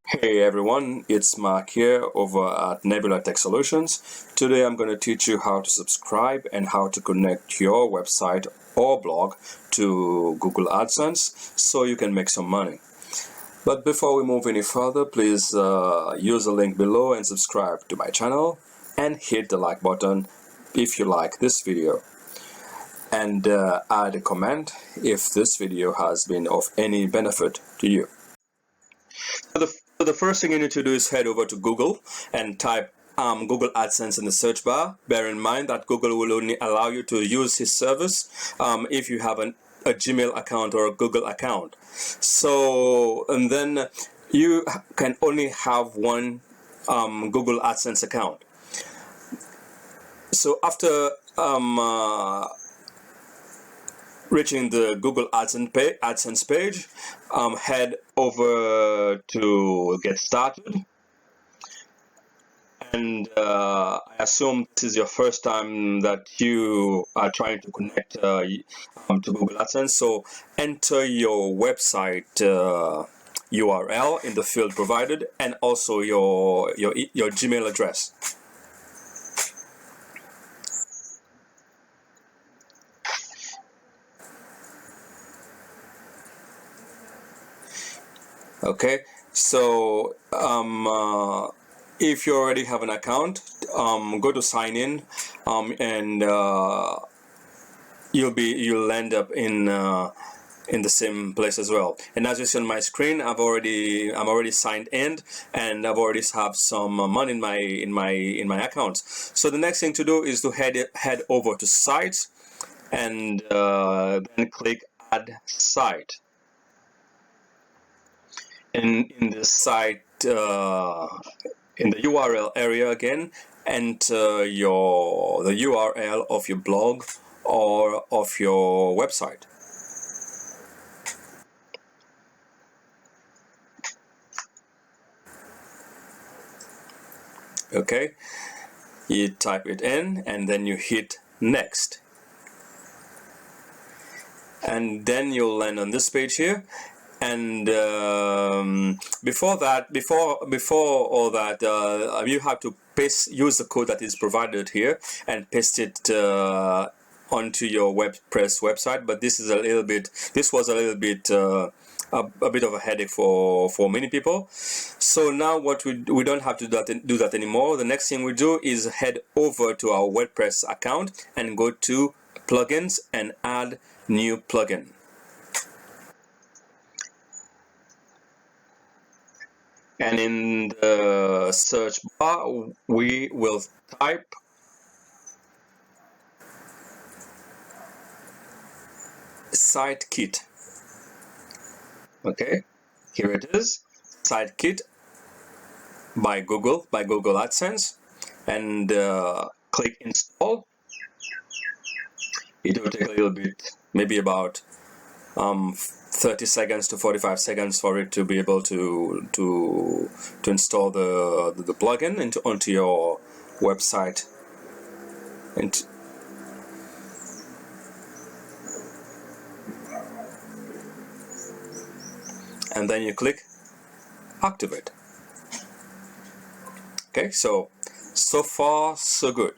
Hey everyone, it's Mark here over at Nebula Tech Solutions. Today I'm going to teach you how to subscribe and how to connect your website or blog to Google AdSense so you can make some money. But before we move any further, please use the link below and subscribe to my channel and hit the like button if you like this video. And add a comment if this video has been of any benefit to you. So the first thing you need to do is head over to Google and type Google AdSense in the search bar. Bear in mind that Google will only allow you to use his service if you have a Gmail account or a Google account. So, and then you can only have one Google AdSense account. So after reaching the Google AdSense page, head over to Get Started. And I assume this is your first time that you are trying to connect to Google AdSense. So enter your website URL in the field provided, and also your Gmail address. Okay, so if you already have an account, go to sign in, and you'll end up in the same place as well. And as you see on my screen, I'm already signed in, and I've already have some money in my account. So the next thing to do is to head over to Sites, and then click Add Site. And in the site, in the URL area again, enter the URL of your blog or of your website. Okay, you type it in and then you hit next, and then you'll land on this page here. And before all that, you have to use the code that is provided here and paste it onto your WordPress website. But this was a little bit a bit of a headache for many people. So now what we don't have to do that anymore. The next thing we do is head over to our WordPress account and go to plugins and add new plugin. And in the search bar, we will type SiteKit. Okay, here it is, SiteKit by Google AdSense, and click install. It will take a little bit, maybe about 30 seconds to 45 seconds for it to be able to install the plugin onto your website. And then you click activate. Okay, so far so good.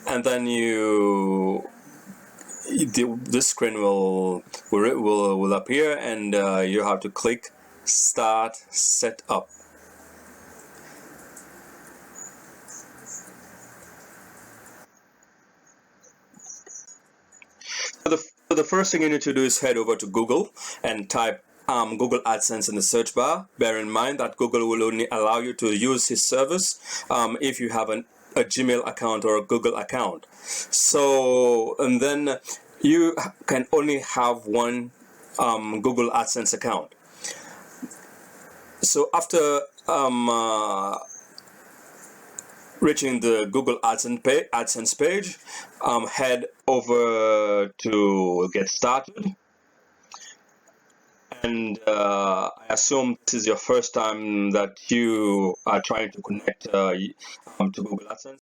And then this screen will appear, and you have to click Start Setup. So the first thing you need to do is head over to Google and type Google AdSense in the search bar. Bear in mind that Google will only allow you to use his service if you have a Gmail account or a Google account. So, and then you can only have one Google AdSense account. So after reaching the Google AdSense page, head over to Get Started. And I assume this is your first time that you are trying to connect to Google AdSense.